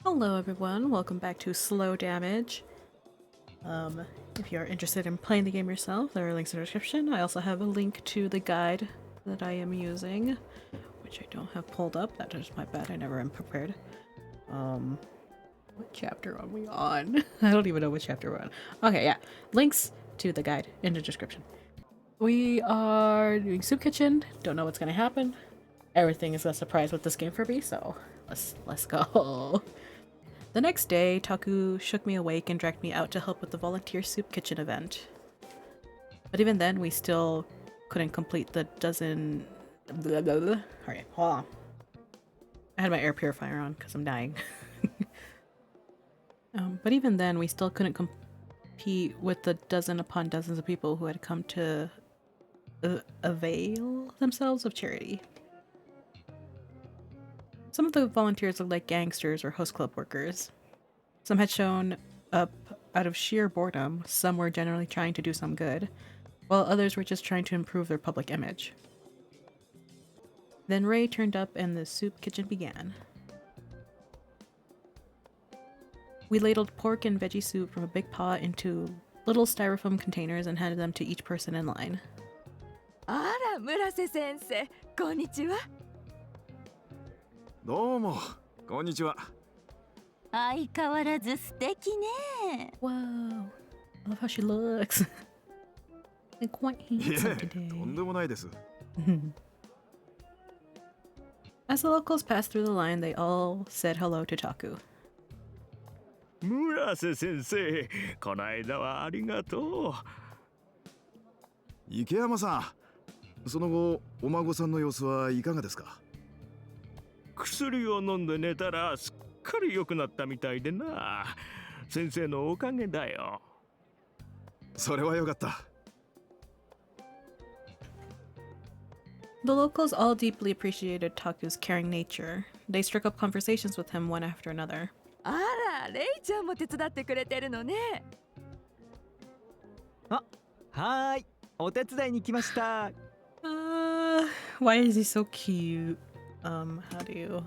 Hello everyone, welcome back to Slow Damage. If you're interested in playing the game yourself, there are links in the description. I also have a link to the guide that I am using, which I don't have pulled up. That is my bad, I never am prepared. What chapter are we on? I don't even know what chapter we're on. Okay, yeah. Links to the guide in the description. We are doing Soup Kitchen. Don't know what's gonna happen. Everything is a surprise with this game for me, so let's go. The next day, Taku shook me awake and dragged me out to help with the volunteer soup kitchen event. But even then, we still couldn't complete the dozen... Blah, blah, blah. Alright, hold on. I had my air purifier on because I'm dying. But even then, we still couldn't compete with the dozen upon dozens of people who had come to avail themselves of charity. Some of the volunteers looked like gangsters or host club workers. Some had shown up out of sheer boredom, some were generally trying to do some good, while others were just trying to improve their public image. Then Ray turned up and the soup kitchen began. We ladled pork and veggie soup from a big pot into little styrofoam containers and handed them to each person in line. あら、村瀬先生、こんにちは。どうも、こんにちは。相変わらず素敵ね。 Wow, I love how she looks. And quite い handsome え、と today. んでもないです。As the locals passed through the line, they all said hello to Taku. 村瀬先生、この間はありがと池山さん、その後、お孫さんの様子はいかがですか？う。薬を飲んで寝たらすっかり良くなったみたいでな。先生のおかげだよ。それはよかった。The locals all deeply appreciated Taku's caring nature. They struck up conversations with him one after another. あら、レイちゃんも手伝ってくれてるのね。あ、はーい、お手伝いに来ました。Why is he so cute? How do you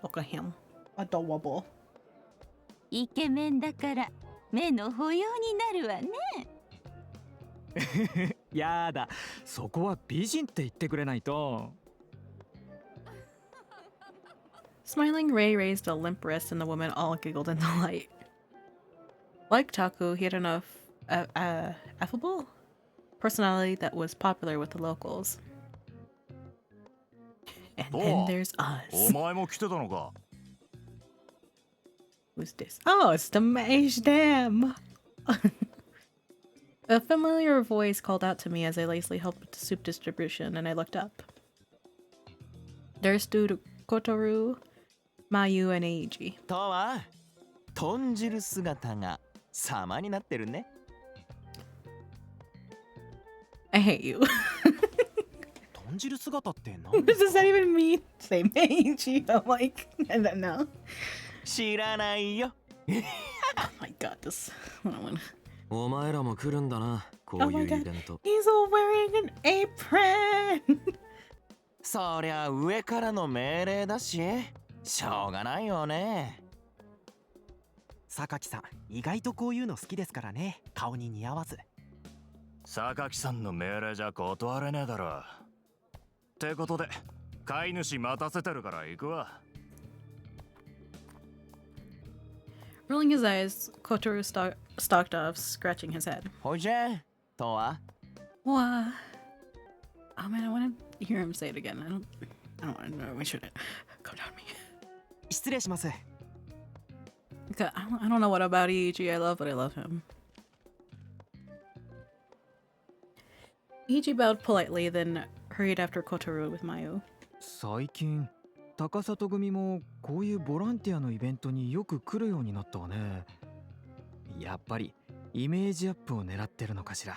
look at him? Adorable. イケメンだから目の保養になるわね。やだ、そこは美人って言ってくれないと。Smiling, Ray raised a limp wrist and the women all giggled in delight. Like Taku, he had enough affable personality that was popular with the locals. And then there's お us. 前も来てたのか。Who's this? Oh, it's the mage dam! A familiar voice called out to me as I lazily helped with the soup distribution, and I looked up. There stood Kotoru, Mayu, and Eiji. とは、豚汁姿が様になってるね。I hate you. 豚汁姿って何 What です does か that even mean? Say Meiji. I'm like, I don't know. 知らないよ。 Oh my god, this one. お前らも来るんだな、こ Oh うい my うイ god, ベント。 he's all wearing an apron! そりゃ上からの命令だし、しょうがないよね。榊さん、意外とこういうの好きですからね、顔に似合わず。榊さんの命令じゃ断れねえだろ。ってことで、飼い主待たせてるから行くわ。Rolling his eyes, Kotoru stalked off, scratching his head. ほいじゃ、とは What? Oh man, I want to hear him say it again. I don't want to know. We shouldn't. Come down to me. 失礼します。 God, I don't know what about Eiji I love, but I love him. Eiji bowed politely, then hurried after Kotoru with Mayu. 最近高里組もこういうボランティアのイベントによく来るようになったわね。やっぱりイメージアップを狙ってるのかしら。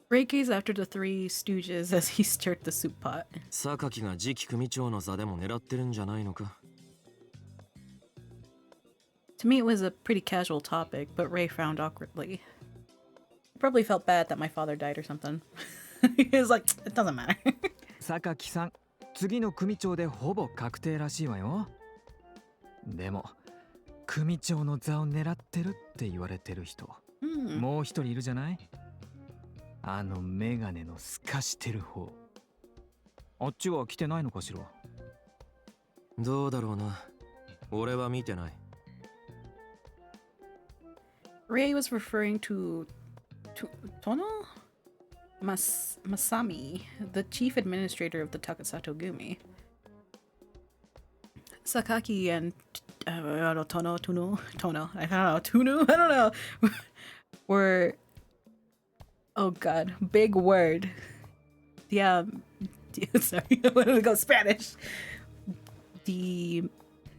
Ray gazed after the three stooges as he stirred the soup pot. 榊が次期組長の座でも狙ってるんじゃないのか。 To me, it was a pretty casual topic, but Ray frowned awkwardly. He probably felt bad that my father died or something. He was like, it doesn't matter. 榊さん、次の組長でほぼ確定らしいわよ。でも組長の座を狙ってるって言われてる人、もう一人いるじゃない？あのメガネの透かしてる方。あっちは来てないのかしら？どうだろうな。俺は見てない。Ray was referring to Tono? Masami, the chief administrator of the Takasato Gumi. Sakaki and I don't know, Tono, I don't know, Tunu, I don't know, were, oh god, big word. Yeah, sorry, I wanted to go Spanish.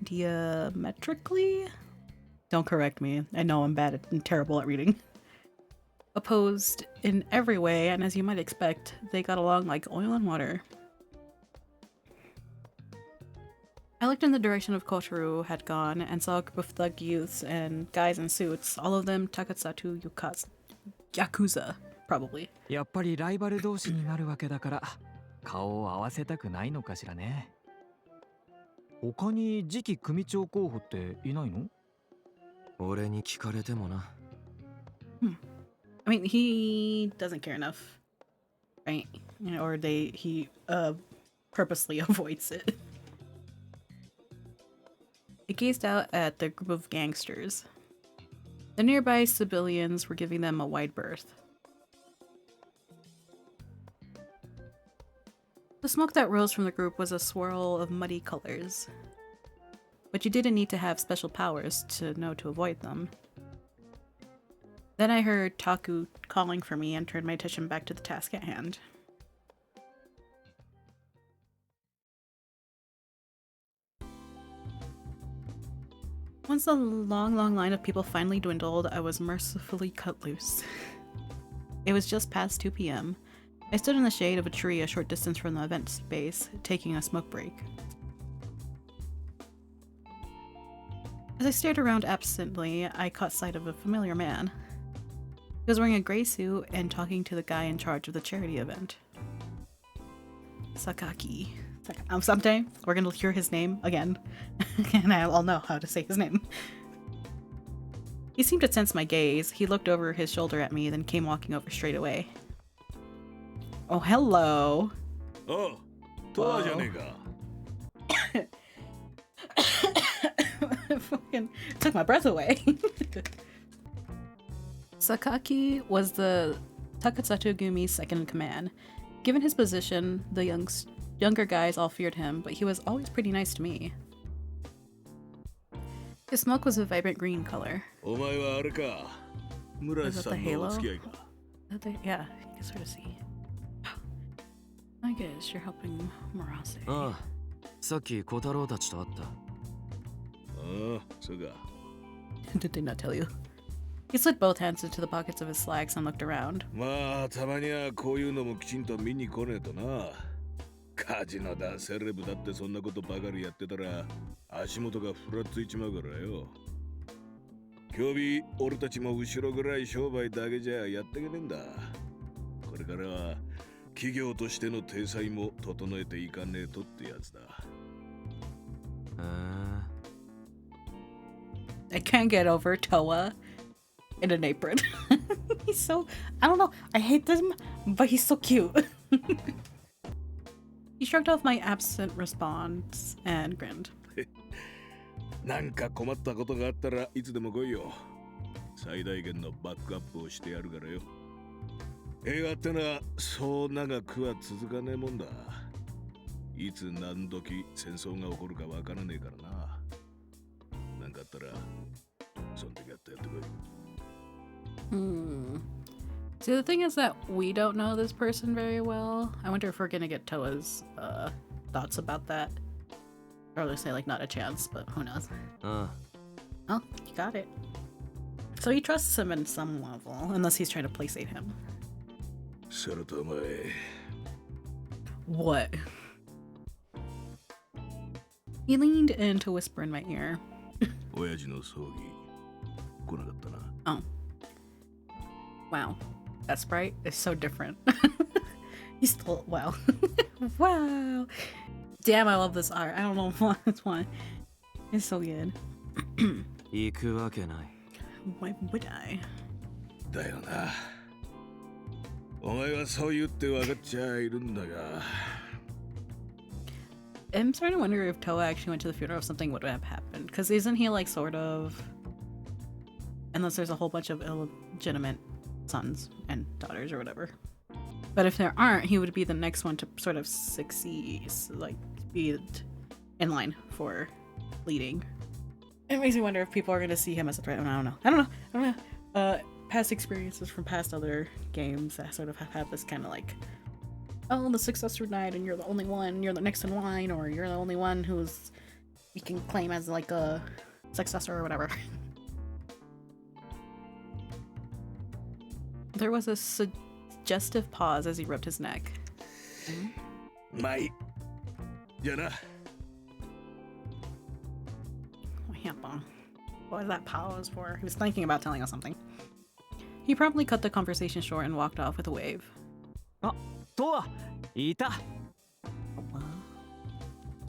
Diametrically? Don't correct me. I know I'm bad and terrible at reading. Opposed in every way, and as you might expect, they got along like oil and water. I looked in the direction of Kotaru had gone and saw a group of thug youths and guys in suits, all of them Takatsatu Yakuza, probably. やっぱりライバル同士になるわけだから顔を合わせたくないのかしらね。他に次期組長候補っていないの？俺に聞かれてもな。I mean, he doesn't care enough, right? You know, or he purposely avoids it. It gazed out at the group of gangsters. The nearby civilians were giving them a wide berth. The smoke that rose from the group was a swirl of muddy colors. But you didn't need to have special powers to know to avoid them. Then I heard Taku calling for me and turned my attention back to the task at hand. Once the long line of people finally dwindled, I was mercifully cut loose. It was just past 2 p.m. I stood in the shade of a tree a short distance from the event space, taking a smoke break. As I stared around absently, I caught sight of a familiar man. He was wearing a gray suit and talking to the guy in charge of the charity event. Sasaki. Someday we're gonna hear his name again, and I'll know how to say his name. He seemed to sense my gaze. He looked over his shoulder at me, then came walking over straight away. Oh, hello. Oh, Toa janega. Fucking took my breath away. Sakaki was the Takatsatu Gumi's second in command. Given his position, the younger guys all feared him, but he was always pretty nice to me. His smoke was a vibrant green color. Is that the halo? Yeah, you can sort of see. I guess you're helping Murase. ああ、さっき小太郎たちと会った。ああ、そうか。Did they not tell you? He slid both hands into the pockets of his slacks and looked around. まあ、たまにはこういうのもきちんと見に来ねえとな。カジノだ、セレブだってそんなことばかりやってたら足元がふらついちまうからよ。今日日、俺たちも後ろぐらい商売だけじゃやっていけねえんだ。これからは企業としての体裁も整えていかねえとってやつだ。I can't get over Toa in an apron. He's so, I don't know, I hate him, but he's so cute. He shrugged off my absent response and grinned. なんか困ったことがあったらいつでも来いよ。最大限のバックアップをしてやるからよ。映画ってのはそう長くは続かねえもんだ。いつ何時戦争が起こるかわからねえからな。なんかあったらそん時やってやってこい。See, the thing is that we don't know this person very well. I wonder if we're gonna get Toa's thoughts about that. Or let's say, like, not a chance, but who knows. Oh, you got it. So he trusts him in some level, unless he's trying to playsate him. What? He leaned in to whisper in my ear. Oh. Wow. That sprite is so different. He's still, wow. Wow. Damn, I love this art. I don't know why this one. It's so good. 行くわけない。 Why would I? だよな。お前はそう言って分かっちゃいるんだが。I'm starting to wonder if Toa actually went to the funeral if something would have happened. Because isn't he like sort of... Unless there's a whole bunch of illegitimate sons and daughters or whatever. But if there aren't, he would be the next one to sort of succeed, like be in line for leading. It makes me wonder if people are going to see him as a threat. I don't know. Past experiences from past other games that sort of have had this kind of like, oh, the successor died and you're the only one, you're the next in line, or you're the only one who's you can claim as like a successor or whatever. There was a suggestive pause as he rubbed his neck. Mai. Jana. What was that pause for? He was thinking about telling us something. He promptly cut the conversation short and walked off with a wave. Ah, Toa! Ita!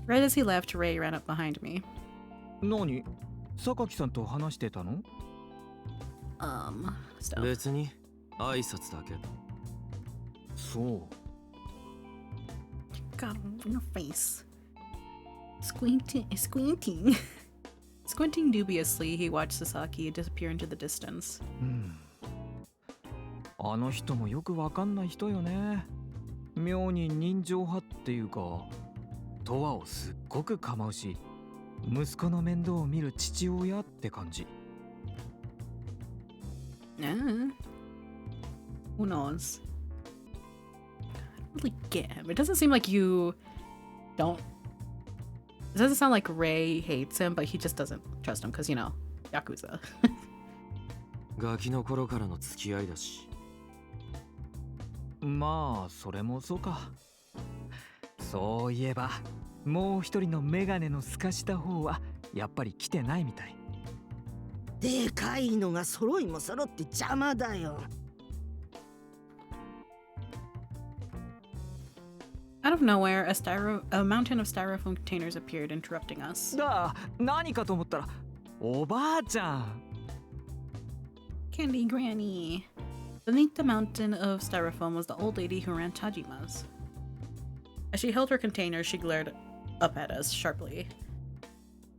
Right as he left, Ray ran up behind me. Nani? Sasaki-sanと話してたの? Stuff. 別に挨拶だけ。そう。 God, in your face. Squinting. Squinting dubiously, he watched Sasaki disappear into the distance. あの人もよくわかんない人よね。妙に人情派っていうか、トワをすっごく構うし、息子の面倒を見る父親って感じ。Who knows? I don't really get him. It doesn't seem like you don't. It doesn't sound like Ray hates him, but he just doesn't trust him because, you know, Yakuza. ガキの頃からの付き合いだし。まあ、それもそうか。そういえば、もう一人のメガネの透かした方はやっぱり来てないみたい。でかいのが揃いも揃って邪魔だよ。Out of nowhere, a mountain of styrofoam containers appeared, interrupting us. 何かと思ったら、おばあちゃん。Candy Granny. Beneath the mountain of styrofoam was the old lady who ran Tajima's. As she held her container, she glared up at us sharply.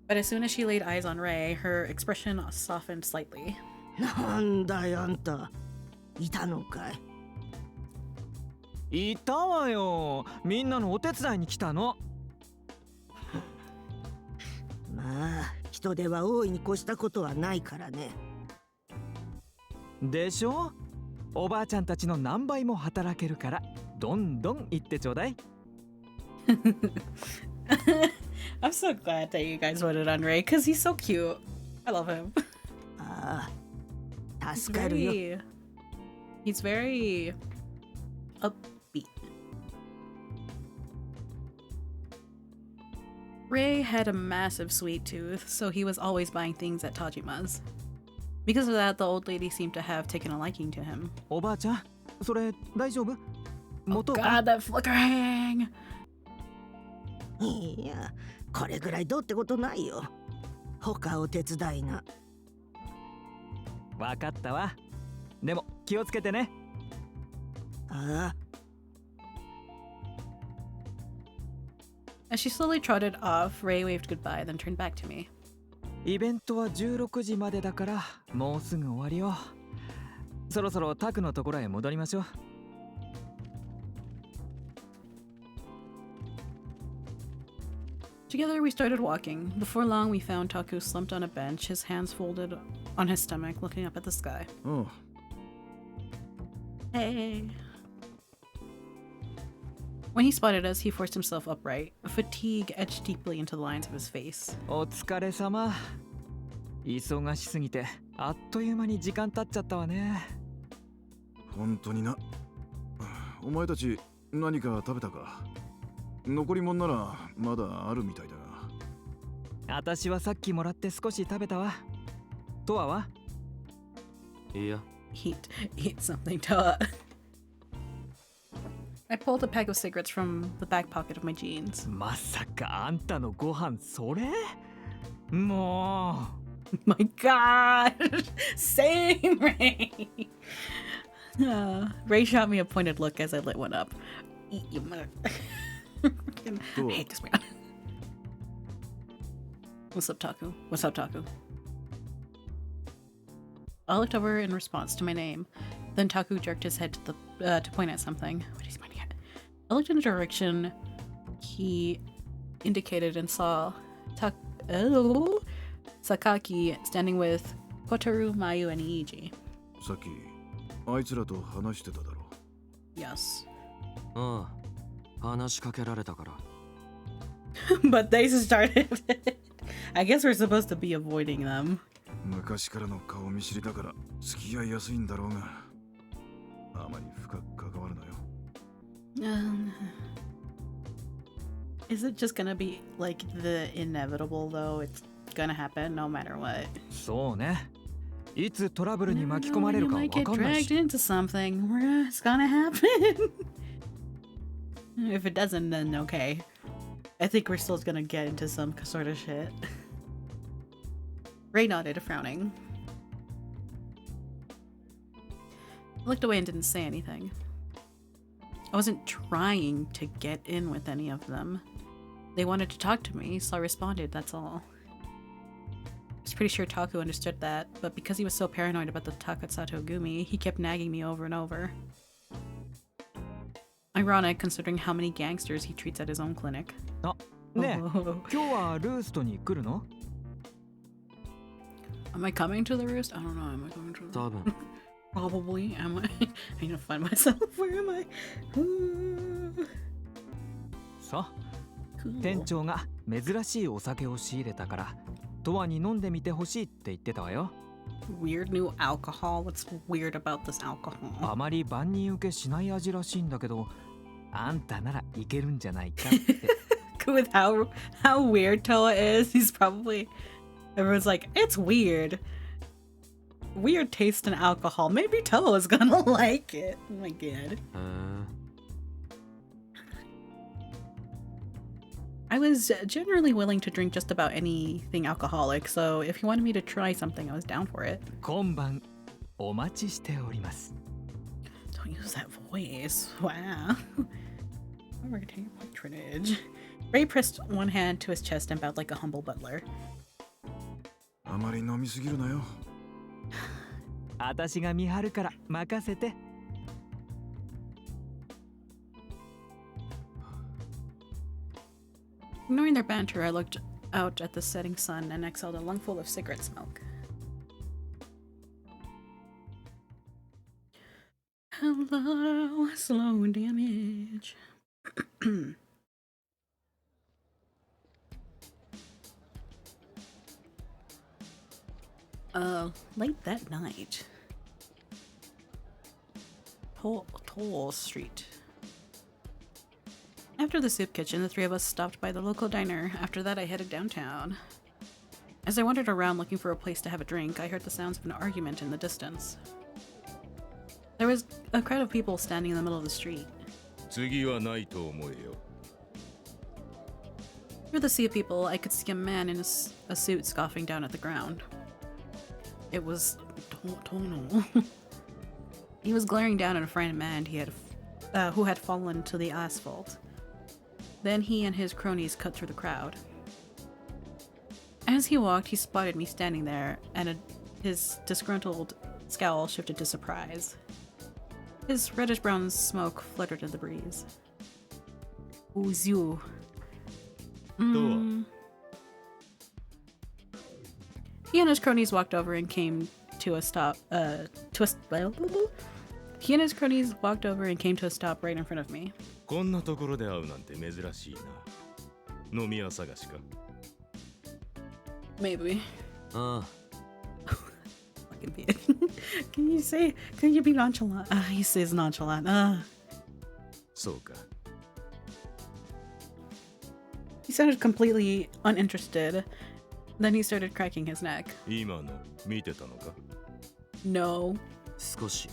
But as soon as she laid eyes on Ray, her expression softened slightly. なんだよあんた。いたのかい。いたわよ。みんなのお手伝いに来たの。まあ、人手は大いに越したことはないからね。でしょ？おばあちゃんたちの何倍も働けるから、どんどん行ってちょうだい。I'm so glad that you guys voted on Ray because he's so cute. I love him. ああ、助かるよ。He's very upbeat. Ray had a massive sweet tooth, so he was always buying things at Tajima's. Because of that, the old lady seemed to have taken a liking to him. おばあちゃん、それ大丈夫？ Oh 元か？ God, that flickering! いや、これぐらいどうってことないよ。他お手伝いが。わかったわ。でも気をつけてね。ああ。As she slowly trotted off, Ray waved goodbye, then turned back to me. イベントは16時までだからもうすぐ終わりよ。そろそろタクのところへ戻りましょう。Together we started walking. Before long, we found Taku slumped on a bench, his hands folded on his stomach, looking up at the sky. Oh. Hey. When he spotted us, he forced himself upright. Fatigue etched deeply into the lines of his face. お疲れ様。忙しすぎてあっという間に時間経っちゃったわね。本当にな。お前たち何か食べたか？残り物ならまだあるみたいだが。私はさっきもらって少し食べたわ。トアは？いや。Eat something, Toa. I pulled a pack of cigarettes from the back pocket of my jeans. まさかあんたのご飯それも My God! Same, Ray! Ray shot me a pointed look as I lit one up. Eat you mother. I hate this man. What's up, Taku? What's up, Taku? I looked over in response to my name. Then Taku jerked his head to point at something. What is he pointing at? I looked in the direction he indicated and saw Sakaki standing with Kotaru, Mayu, and Iiji. さっきあいつらと話してただろ Yes. ああ、話しかけられたから。But they started. I guess we're supposed to be avoiding them. 昔からの顔見知りだから付き合いやすいんだろうがあまり深く関わるなよ Is it just gonna be like the inevitable though? It's gonna happen no matter what. そうね。いつトラブルに Never 巻き know 込ま when れ you るか might わ get かんない dragged し。 into something. It's gonna happen. If it doesn't, then okay. I think we're still gonna get into some sort of shit. Ray nodded, frowning. I looked away and didn't say anything. I wasn't trying to get in with any of them. They wanted to talk to me, so I responded, that's all. I was pretty sure Taku understood that, but because he was so paranoid about the Takatsuto Gumi, he kept nagging me over and over. Ironic, considering how many gangsters he treats at his own clinic. あ、ねえ、今日はルーストに来るの Am I coming to the roost? I don't know. Am I coming to the 多分。 Probably. Am I? I need to find myself. Where am I? さあ、 Cool. 店長が珍しいお酒を仕入れたから、トアに飲んでみてほしいって言ってたわよ。Weird new alcohol. What's weird about this alcohol? あまり万人受けしない味らしいんだけど、あんたならいけるんじゃないかって。With how weird Toa is, he's probably everyone's like, it's weird. Weird taste in alcohol. Maybe Toa's gonna like it. Oh my god. へえ。 I was generally willing to drink just about anything alcoholic, so if he wanted me to try something, I was down for it. 今晩お待ちしております。 Don't use that voice. Wow. I'm gonna take patronage. Ray pressed one hand to his chest and bowed like a humble butler. あまり飲みすぎるなよ 私が見張るから任せて。 Ignoring their banter, I looked out at the setting sun and exhaled a lungful of cigarette smoke. Hello, slow damage. Late that night. Toll Street. After the soup kitchen, the three of us stopped by the local diner. After that, I headed downtown. As I wandered around looking for a place to have a drink, I heard the sounds of an argument in the distance. There was a crowd of people standing in the middle of the street. 次はないと思えよ Through the sea of people, I could see a man in a suit scoffing down at the ground. It was Tono. He was glaring down at a frightened man who had fallen to the asphalt. Then he and his cronies cut through the crowd. As he walked, he spotted me standing there, and his disgruntled scowl shifted to surprise. His reddish-brown smoke fluttered in the breeze. Who's you? He and his cronies walked over and came to a stop. He and his cronies walked over and came to a stop right in front of me. こんなところで会うなんて珍しいな飲み屋探しか Maybe. ああ、 Fucking bitch. Can you be nonchalant? He says nonchalant. そうか He sounded completely uninterested. Then he started cracking his neck. 今の見てたのか No. 少し。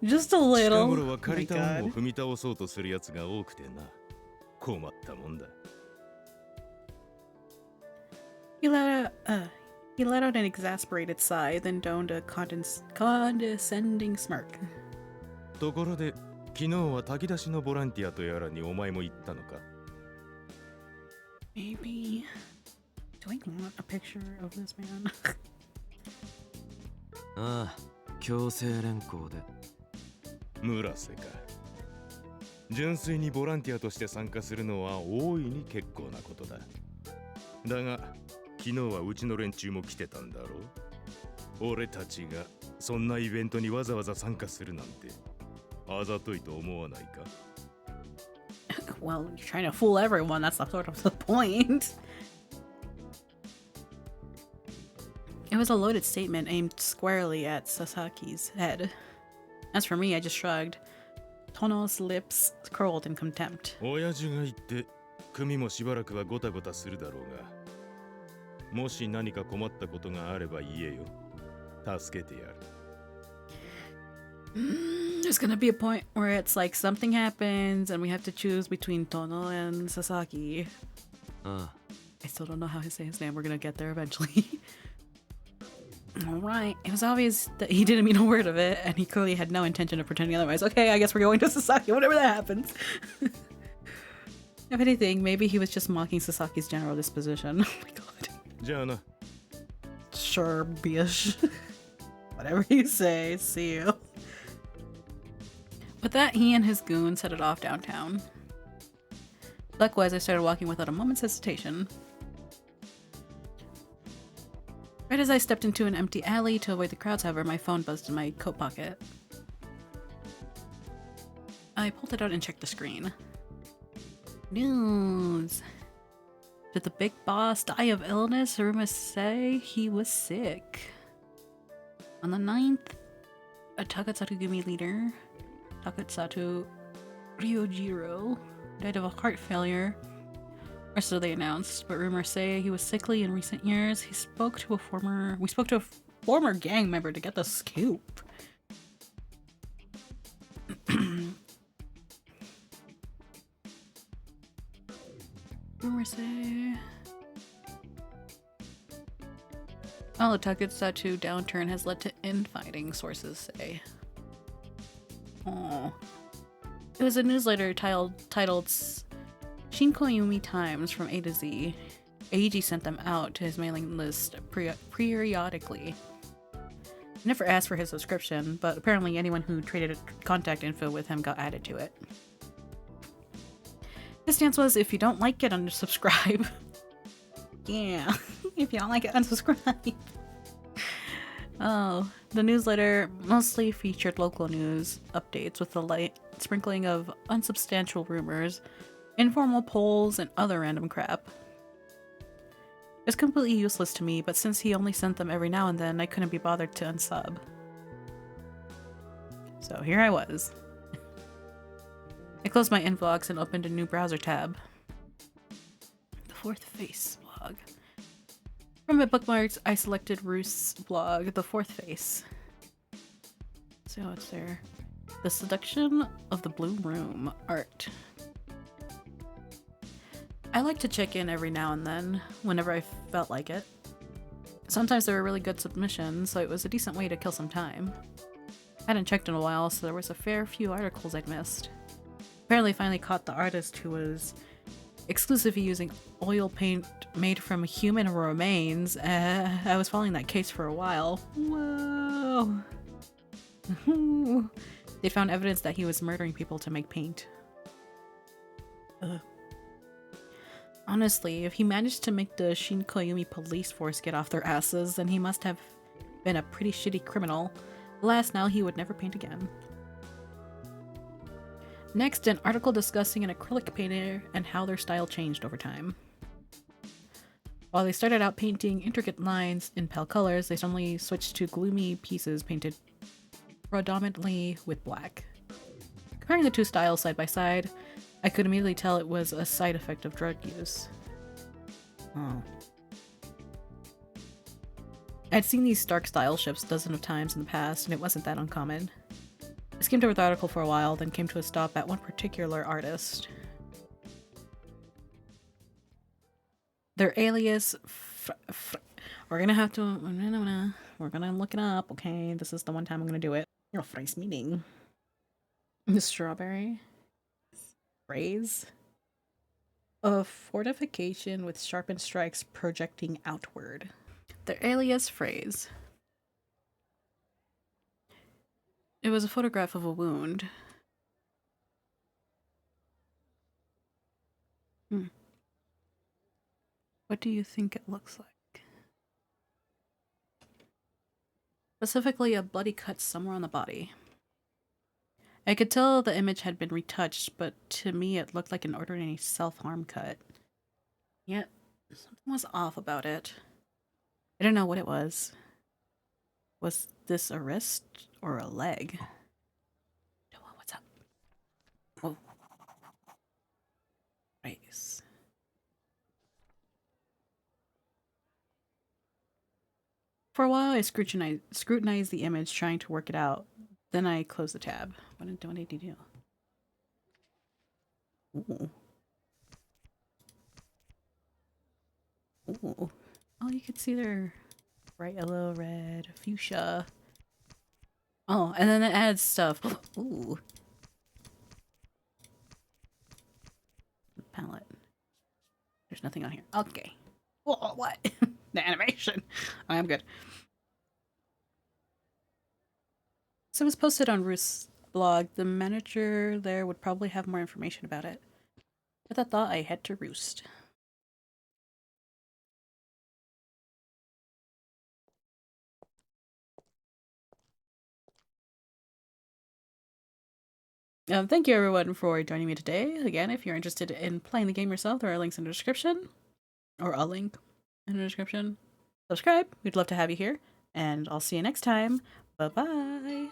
Just a 近 little. 頃は Oh 借 my りた恩を god. 踏み倒そうとする奴が多くてな。困ったもんだ。He let out an exasperated sigh, then donned a condescending smirk. ところで、昨日は炊き出しのボランティアとやらにお前も行ったのか？ Maybe. Do I want a picture of this man? ああ、強制連行で。村瀬か。純粋にボランティアとして参加するのは大いに結構なことだ。だが、昨日はうちの連中も来てたんだろう。俺たちがそんなイベントにわざわざ参加するなんて、あざといと思わないか？ Well, you're trying to fool everyone. That's sort of the point. It was a loaded statement aimed squarely at Sasaki's head. As for me, I just shrugged. Tono's lips curled in contempt. 親父が言って、組もしばらくはゴタゴタするだろうが、もし何か困ったことがあれば言えよ。助けてやる。There's gonna be a point where it's like something happens and we have to choose between Tono and Sasaki. ああ、 I still don't know how to say his name. We're gonna get there eventually. Alright. It was obvious that he didn't mean a word of it, and he clearly had no intention of pretending otherwise. Okay, I guess we're going to Sasaki, whenever that happens. If anything, maybe he was just mocking Sasaki's general disposition. Oh my god. じゃあな。 Sure, bish. Whatever you say, see you. With that, he and his goons headed off downtown. Likewise, I started walking without a moment's hesitation. Right as I stepped into an empty alley to avoid the crowds, however, my phone buzzed in my coat pocket. I pulled it out and checked the screen. News! Did the big boss die of illness? Rumors say he was sick. On the 9th, a Takatsatogumi leader, Takatsatu Ryojiro, died of a heart failure. Or so they announced, but rumors say he was sickly in recent years. We spoke to a former gang member to get the scoop. Rumors say... Oh, the Takatsatu downturn has led to infighting, sources say. Oh. It was a newsletter titled Shinkoyumi Times from A to Z. Eiji sent them out to his mailing list periodically. I never asked for his subscription, but apparently anyone who traded contact info with him got added to it. His stance was, if you don't like it, unsubscribe. Yeah, if you don't like it, unsubscribe. Oh, the newsletter mostly featured local news updates with a light sprinkling of unsubstantial rumors, informal polls, and other random crap. It was completely useless to me, but since he only sent them every now and then, I couldn't be bothered to unsub. So here I was. I closed my inbox and opened a new browser tab. The Fourth Face blog. From my bookmarks, I selected Roost's blog, The Fourth Face. So what's there? The Seduction of the Blue Room art. I like to check in every now and then, whenever I felt like it. Sometimes there were really good submissions, so it was a decent way to kill some time. I hadn't checked in a while, so there was a fair few articles I'd missed. Apparently finally caught the artist who was exclusively using oil paint made from human remains. I was following that case for a while. Whoa! They found evidence that he was murdering people to make paint. Ugh. Honestly, if he managed to make the Shinkoyumi police force get off their asses, then he must have been a pretty shitty criminal. Alas, now he would never paint again. Next, an article discussing an acrylic painter and how their style changed over time. While they started out painting intricate lines in pale colors, they suddenly switched to gloomy pieces painted predominantly with black. Comparing the two styles side by side, I could immediately tell it was a side effect of drug use. Oh. I'd seen these stark style shifts dozens of times in the past, and it wasn't that uncommon. skimmed over the article for a while, then came to a stop at one particular artist. Their alias... We're gonna have to... We're gonna look it up, okay? This is the one time I'm gonna do it. Oh, phrase meaning. The strawberry. Phrase. A fortification with sharpened strikes projecting outward. Their alias phrase. It was a photograph of a wound. What do you think it looks like? Specifically, a bloody cut somewhere on the body. I could tell the image had been retouched, but to me it looked like an ordinary self-harm cut. Yet, something was off about it. I don't know what it was. Was this a wrist or a leg? Noah, what's up? Whoa. Nice. For a while, I scrutinized the image, trying to work it out. Then I closed the tab. What did he do? Ooh. Ooh. Oh, you can see their bright yellow, red, fuchsia. Oh, and then it adds stuff. Ooh. Palette. There's nothing on here. Okay. Whoa, what? The animation. I'm good. So it was posted on Ruth's blog. The manager there would probably have more information about it. With that thought, I head to Roost. Thank you everyone for joining me today. Again, if you're interested in playing the game yourself, there are links in the description. Or a link in the description. Subscribe. We'd love to have you here. And I'll see you next time. Bye-bye.